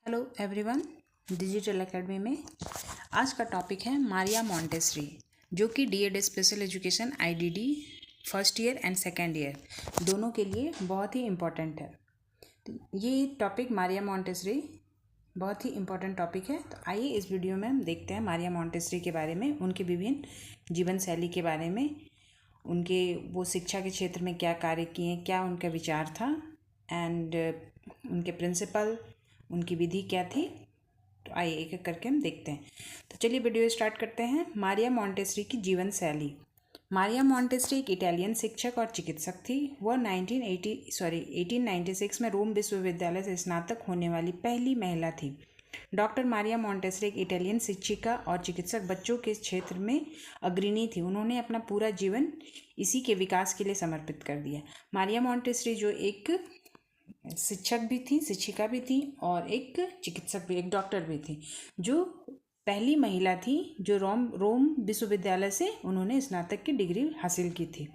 Hello everyone, digital academy में आज का टॉपिक है मारिया मॉन्टेसरी, जो कि D Ed special education IDD first year and second year दोनों के लिए बहुत ही इम्पोर्टेंट है। तो ये टॉपिक मारिया मॉन्टेसरी बहुत ही इम्पोर्टेंट टॉपिक है। तो आइए इस वीडियो में हम देखते हैं मारिया मॉन्टेसरी के बारे में, उनके विभिन्न जीवन शैली के बारे में, उनके वो शिक्षा के क्षेत्र में क्या कार्य किए, क्या उनका विचार था एंड उनके प्रिंसिपल, उनकी विधि क्या थी। तो आइए एक एक करके हम देखते हैं। तो चलिए वीडियो स्टार्ट करते हैं। मारिया मॉन्टेसरी की जीवन शैली। मारिया मॉन्टेसरी एक इटालियन शिक्षक और चिकित्सक थी। वह 1896 में रोम विश्वविद्यालय से स्नातक होने वाली पहली महिला थी। डॉक्टर मारिया मॉन्टेसरी एक इटालियन शिक्षिका और चिकित्सक बच्चों के क्षेत्र में अग्रणी थी। उन्होंने अपना पूरा जीवन इसी के विकास के लिए समर्पित कर दिया। मारिया मॉन्टेसरी जो एक शिक्षक भी थी, शिक्षिका भी थी और एक चिकित्सक भी, एक डॉक्टर भी थी, जो पहली महिला थी जो रोम विश्वविद्यालय से उन्होंने स्नातक की डिग्री हासिल की थी।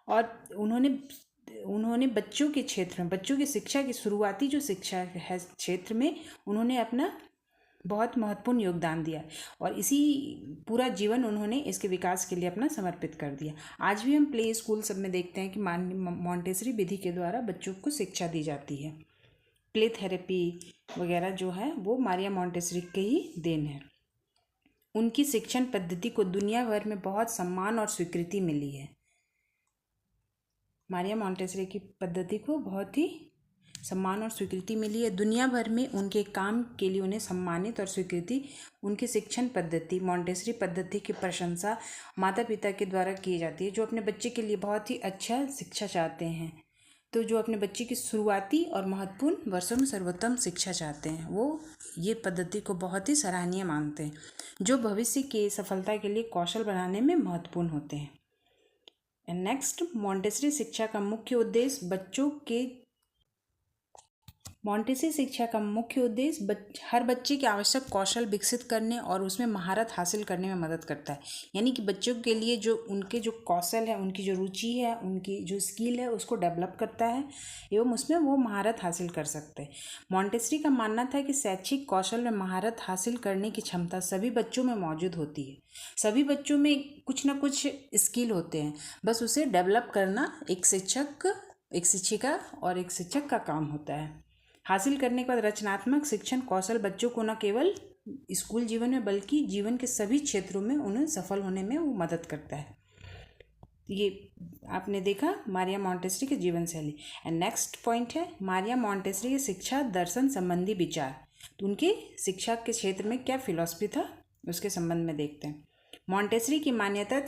और उन्होंने बच्चों के क्षेत्र में, बच्चों की शिक्षा की शुरुआती जो शिक्षा है क्षेत्र में उन्होंने अपना बहुत महत्वपूर्ण योगदान दिया और इसी पूरा जीवन उन्होंने इसके विकास के लिए अपना समर्पित कर दिया। आज भी हम प्ले स्कूल सब में देखते हैं कि मॉन्टेसरी विधि के द्वारा बच्चों को शिक्षा दी जाती है। प्ले थेरेपी वगैरह जो है वो मारिया मॉन्टेसरी के ही देन है। उनकी शिक्षण पद्धति को दुनिया भर में बहुत सम्मान और स्वीकृति मिली है। मारिया मॉन्टेसरी की पद्धति को बहुत ही सम्मान और स्वीकृति मिली है। दुनिया भर में उनके काम के लिए उन्हें सम्मानित और स्वीकृति, उनकी शिक्षण पद्धति मॉन्टेसरी पद्धति की प्रशंसा माता पिता के द्वारा की जाती है, जो अपने बच्चे के लिए बहुत ही अच्छा शिक्षा चाहते हैं। तो जो अपने बच्चे की शुरुआती और महत्वपूर्ण वर्षों में सर्वोत्तम शिक्षा चाहते हैं, वो ये पद्धति को बहुत ही सराहनीय मानते हैं, जो भविष्य की सफलता के लिए कौशल बनाने में महत्वपूर्ण होते हैं। एंड नेक्स्ट, मॉन्टेसरी शिक्षा का मुख्य उद्देश्य हर बच्चे के आवश्यक कौशल विकसित करने और उसमें महारत हासिल करने में मदद करता है। यानी कि बच्चों के लिए जो उनके जो कौशल है, उनकी जो रुचि है, उनकी जो स्किल है, उसको डेवलप करता है एवं उसमें वो महारत हासिल कर सकते हैं। मॉन्टेसरी का मानना था कि शैक्षिक कौशल में महारत हासिल करने की क्षमता सभी बच्चों में मौजूद होती है। सभी बच्चों में कुछ ना कुछ स्किल होते हैं, बस उसे डेवलप करना एक शिक्षक, एक शिक्षिका और एक शिक्षक का काम होता है। हासिल करने के बाद रचनात्मक शिक्षण कौशल बच्चों को न केवल स्कूल जीवन में बल्कि जीवन के सभी क्षेत्रों में उन्हें सफल होने में वो मदद करता है। ये आपने देखा मारिया मॉन्टेसरी की जीवन शैली। एंड नेक्स्ट पॉइंट है मारिया मॉन्टेसरी की शिक्षा दर्शन संबंधी विचार। तो उनके शिक्षा के क्षेत्र में क्या फिलॉसफी था उसके संबंध में देखते हैं। मॉन्टेसरी की मान्यता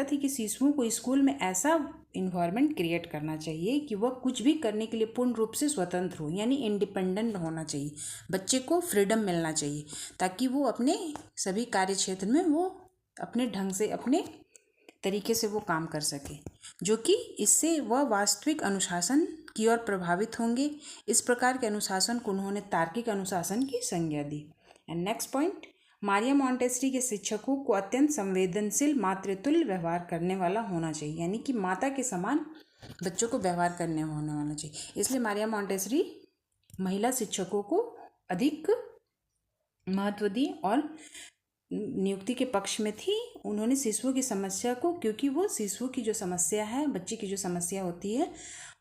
थी कि शिशुओं को स्कूल में ऐसा इन्वायरमेंट क्रिएट करना चाहिए कि वह कुछ भी करने के लिए पूर्ण रूप से स्वतंत्र हो, यानी इंडिपेंडेंट होना चाहिए। बच्चे को फ्रीडम मिलना चाहिए ताकि वो अपने सभी कार्य क्षेत्र में वो अपने ढंग से, अपने तरीके से वो काम कर सके, जो कि इससे वह वास्तविक अनुशासन की ओर प्रभावित होंगे। इस प्रकार के अनुशासन को उन्होंने तार्किक अनुशासन की संज्ञा दी। And next point, Maria Montessori के शिक्षकों को अत्यंत संवेदनशील मातृतुल्य व्यवहार करने वाला होना चाहिए, यानी कि माता के समान बच्चों को व्यवहार करने होने वाला चाहिए। इसलिए मारिया मॉन्टेसरी महिला शिक्षकों को अधिक महत्व दी और नियुक्ति के पक्ष में थी। उन्होंने शिशुओं की समस्या को, क्योंकि वो शिशुओं की जो समस्या है, बच्चे की जो समस्या होती है,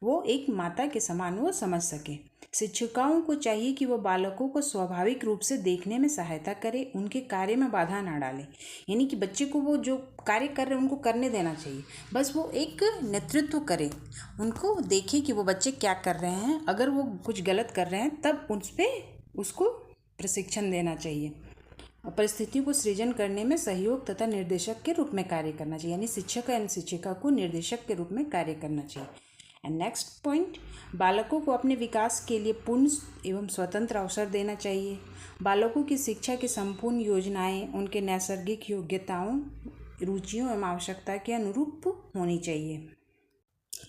वो एक माता के समान वो समझ सके। शिक्षिकाओं को चाहिए कि वो बालकों को स्वाभाविक रूप से देखने में सहायता करे, उनके कार्य में बाधा ना डाले। यानी कि बच्चे को वो जो कार्य कर रहे हैं उनको करने देना चाहिए, बस वो एक नेतृत्व करे, उनको देखे कि वो बच्चे क्या कर रहे हैं। अगर वो कुछ गलत कर रहे हैं तब उस पर उसको प्रशिक्षण देना चाहिए। परिस्थितियों को सृजन करने में सहयोग तथा निर्देशक के रूप में कार्य करना चाहिए, यानी शिक्षक एवं शिक्षिका को निर्देशक के रूप में कार्य करना चाहिए। एंड नेक्स्ट पॉइंट, बालकों को अपने विकास के लिए पूर्ण एवं स्वतंत्र अवसर देना चाहिए। बालकों की शिक्षा की संपूर्ण योजनाएं उनके नैसर्गिक योग्यताओं, रुचियों एवं आवश्यकता के अनुरूप होनी चाहिए।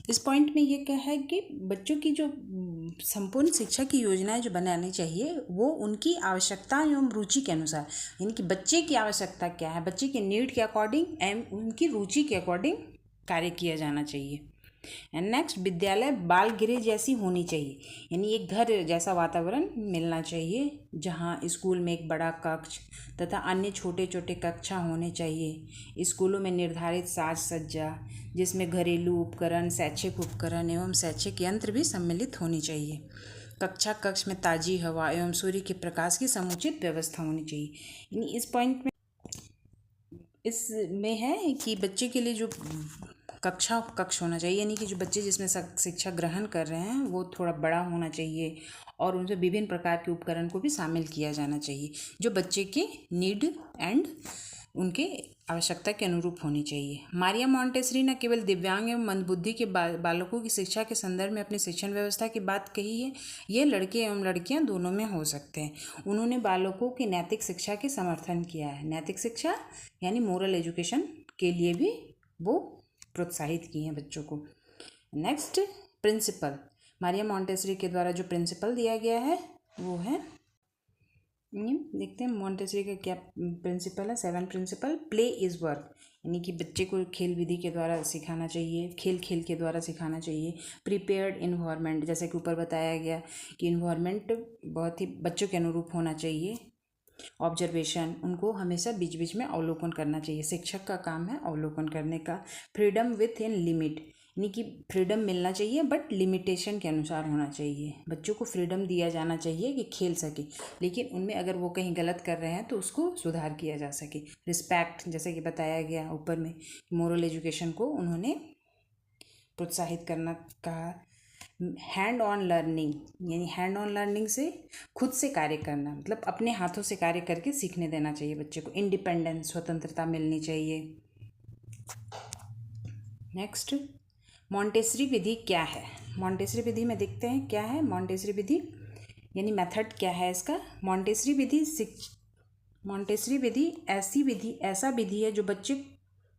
इस पॉइंट में ये क्या है कि बच्चों की जो संपूर्ण शिक्षा की योजनाएं जो बनानी चाहिए वो उनकी आवश्यकता एवं रुचि के अनुसार, यानी कि बच्चे की आवश्यकता क्या है, बच्चे के नीड के अकॉर्डिंग एवं उनकी रुचि के अकॉर्डिंग कार्य किया जाना चाहिए। एंड नेक्स्ट, विद्यालय बाल गृह जैसी होनी चाहिए, यानी एक घर जैसा वातावरण मिलना चाहिए जहाँ स्कूल में एक बड़ा कक्ष तथा अन्य छोटे छोटे कक्षा होने चाहिए। स्कूलों में निर्धारित साज सज्जा जिसमें घरेलू उपकरण, शैक्षिक उपकरण एवं शैक्षिक यंत्र भी सम्मिलित होनी चाहिए। कक्षा कक्ष में ताज़ी हवा एवं सूर्य के प्रकाश की समुचित व्यवस्था होनी चाहिए। यानी इस पॉइंट में इसमें है कि बच्चे के लिए जो कक्ष होना चाहिए, यानी कि जो बच्चे जिसमें शिक्षा ग्रहण कर रहे हैं वो थोड़ा बड़ा होना चाहिए और उनसे विभिन्न प्रकार के उपकरण को भी शामिल किया जाना चाहिए जो बच्चे के नीड एंड उनके आवश्यकता के अनुरूप होनी चाहिए। मारिया मॉन्टेसरी न केवल दिव्यांग एवं मंदबुद्धि के बालकों की शिक्षा के संदर्भ में अपनी शिक्षण व्यवस्था की बात कही है। ये लड़के एवं लड़कियां दोनों में हो सकते हैं। उन्होंने बालकों की नैतिक शिक्षा के समर्थन किया है। नैतिक शिक्षा यानी मोरल एजुकेशन के लिए भी वो प्रोत्साहित किए हैं बच्चों को। Next, principal. मारिया मॉन्टेसरी के द्वारा जो प्रिंसिपल दिया गया है वो है, देखते हैं मॉन्टेसरी का क्या प्रिंसिपल है। 7 प्रिंसिपल। प्ले इज़ वर्क, यानी कि बच्चे को खेल विधि के द्वारा सिखाना चाहिए, खेल खेल के द्वारा सिखाना चाहिए। प्रिपेयर्ड इन्वायरमेंट, जैसे कि ऊपर बताया गया कि इन्वायरमेंट बहुत ही बच्चों के अनुरूप होना चाहिए। ऑब्जर्वेशन, उनको हमेशा बीच बीच में अवलोकन करना चाहिए, शिक्षक का काम है अवलोकन करने का। फ्रीडम विथ इन लिमिट, यानी कि फ्रीडम मिलना चाहिए बट लिमिटेशन के अनुसार होना चाहिए। बच्चों को फ्रीडम दिया जाना चाहिए कि खेल सके, लेकिन उनमें अगर वो कहीं गलत कर रहे हैं तो उसको सुधार किया जा सके। रिस्पेक्ट, जैसे कि बताया गया ऊपर में, मोरल एजुकेशन को उन्होंने प्रोत्साहित करना कहा। हैंड ऑन लर्निंग, यानी हैंड ऑन लर्निंग से खुद से कार्य करना, मतलब अपने हाथों से कार्य करके सीखने देना चाहिए बच्चे को। इंडिपेंडेंस, स्वतंत्रता मिलनी चाहिए। नेक्स्ट, मॉन्टेसरी विधि क्या है। मॉन्टेसरी विधि में देखते हैं क्या है मॉन्टेसरी विधि, यानी मेथड क्या है इसका। मॉन्टेसरी विधि ऐसा विधि है जो बच्चे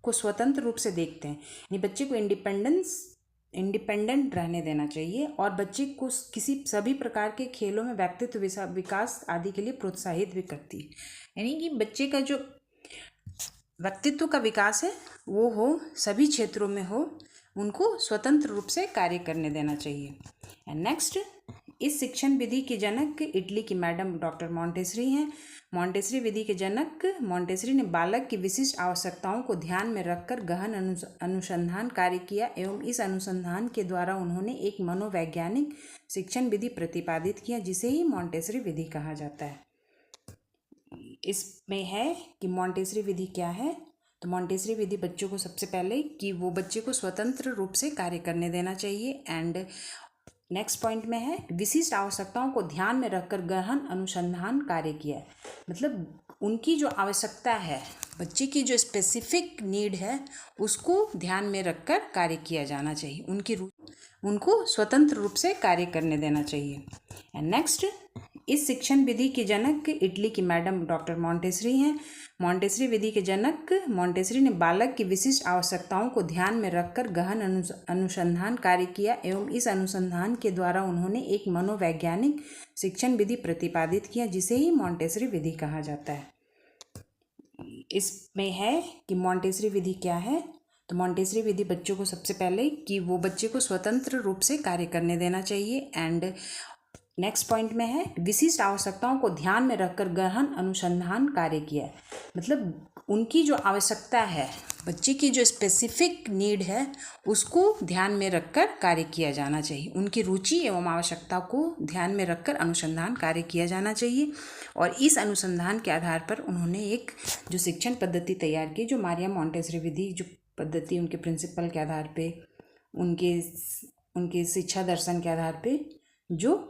को स्वतंत्र रूप से देखते हैं, यानी बच्चे को इंडिपेंडेंट रहने देना चाहिए और बच्चे को सभी प्रकार के खेलों में व्यक्तित्व विकास आदि के लिए प्रोत्साहित भी करती है। यानी कि बच्चे का जो व्यक्तित्व का विकास है वो हो, सभी क्षेत्रों में हो, उनको स्वतंत्र रूप से कार्य करने देना चाहिए। एंड नेक्स्ट, इस शिक्षण विधि के जनक इटली की मैडम डॉक्टर मॉन्टेसरी हैं। मॉन्टेसरी विधि के जनक मॉन्टेसरी ने बालक की विशिष्ट आवश्यकताओं को ध्यान में रखकर गहन अनुसंधान कार्य किया एवं इस अनुसंधान के द्वारा उन्होंने एक मनोवैज्ञानिक शिक्षण विधि प्रतिपादित किया जिसे ही मॉन्टेसरी विधि कहा जाता है। इसमें है कि मॉन्टेसरी विधि क्या है, तो मॉन्टेसरी विधि बच्चों को सबसे पहले कि वो बच्चे को स्वतंत्र रूप से कार्य करने देना चाहिए। एंड नेक्स्ट पॉइंट में है विशिष्ट आवश्यकताओं को ध्यान में रखकर गहन अनुसंधान कार्य किया है, मतलब उनकी जो आवश्यकता है, बच्चे की जो स्पेसिफिक नीड है उसको ध्यान में रखकर कार्य किया जाना चाहिए। उनको स्वतंत्र रूप से कार्य करने देना चाहिए। एंड नेक्स्ट, इस शिक्षण विधि के जनक इटली की मैडम डॉक्टर मॉन्टेसरी हैं। मॉन्टेसरी विधि के जनक मॉन्टेसरी ने बालक की विशिष्ट आवश्यकताओं को ध्यान में रखकर गहन अनुसंधान कार्य किया एवं इस अनुसंधान के द्वारा उन्होंने एक मनोवैज्ञानिक शिक्षण विधि प्रतिपादित किया जिसे ही मॉन्टेसरी विधि कहा जाता है। इसमें है कि मॉन्टेसरी विधि क्या है, तो मॉन्टेसरी विधि बच्चों को सबसे पहले कि वो बच्चे को स्वतंत्र रूप से कार्य करने देना चाहिए। एंड नेक्स्ट पॉइंट में है विशिष्ट आवश्यकताओं को ध्यान में रखकर गहन अनुसंधान कार्य किया है, मतलब उनकी जो आवश्यकता है, बच्चे की जो स्पेसिफिक नीड है उसको ध्यान में रखकर कार्य किया जाना चाहिए। उनकी रुचि एवं आवश्यकता को ध्यान में रखकर अनुसंधान कार्य किया जाना चाहिए और इस अनुसंधान के आधार पर उन्होंने एक जो शिक्षण पद्धति तैयार की, जो मारिया मॉन्टेसरी विधि जो पद्धति उनके प्रिंसिपल के आधार पे, उनके शिक्षा दर्शन के आधार पे जो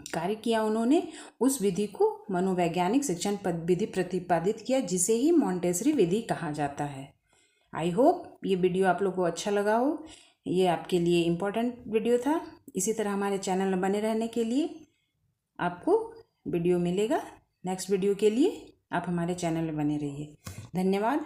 कार्य किया उन्होंने, उस विधि को मनोवैज्ञानिक शिक्षण विधि प्रतिपादित किया जिसे ही मॉन्टेसरी विधि कहा जाता है। आई होप ये वीडियो आप लोग को अच्छा लगा हो, ये आपके लिए इम्पोर्टेंट वीडियो था। इसी तरह हमारे चैनल में बने रहने के लिए आपको वीडियो मिलेगा। नेक्स्ट वीडियो के लिए आप हमारे चैनल में बने रहिए। धन्यवाद।